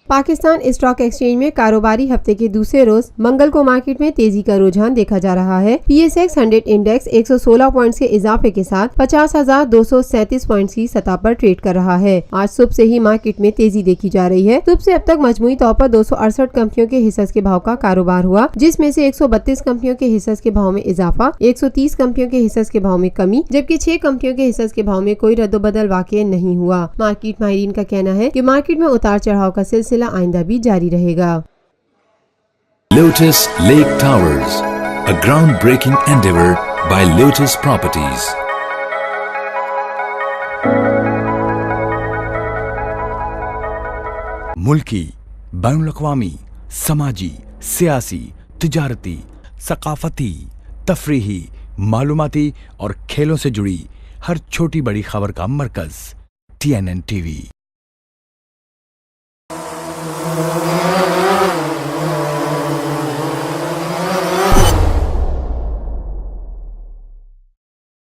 Pakistan stock exchange में कारोबारी हफ्ते के दूसरे रोज मंगल को मार्केट में तेजी का रुझान देखा जा रहा है। PSX 100 इंडेक्स 116 पॉइंट्स के इजाफे के साथ 50,237 पॉइंट्स की सतह पर ट्रेड कर रहा है। आज सुबह से ही मार्केट में तेजी देखी जा रही है। सुबह से अब तक मजमूई तौर पर 268 कंपनियों के हिस्से के भाव का कारोबार हुआ, जिसमें से 132 कंपनियों के हिस्से के भाव में इजाफा, 130 कंपनियों के हिस्से के भाव में कमी, जबकि 6 कंपनियों के हिस्से के भाव में कोई रद्दोबदल वाक़ई नहीं हुआ। मार्केट माहिरीन का कहना है कि मार्केट में उतार चढ़ाव का सिलसिला आइंदा भी जारी रहेगा। Lotus Lake Towers, a groundbreaking endeavor by Lotus Properties. मुल्की, बैनुल-अक़वामी, समाजी, सियासी, तिजारती, सकाफती, तफरीही, मालूमाती और खेलों से जुड़ी हर छोटी बड़ी खबर का मरकज TNN TV।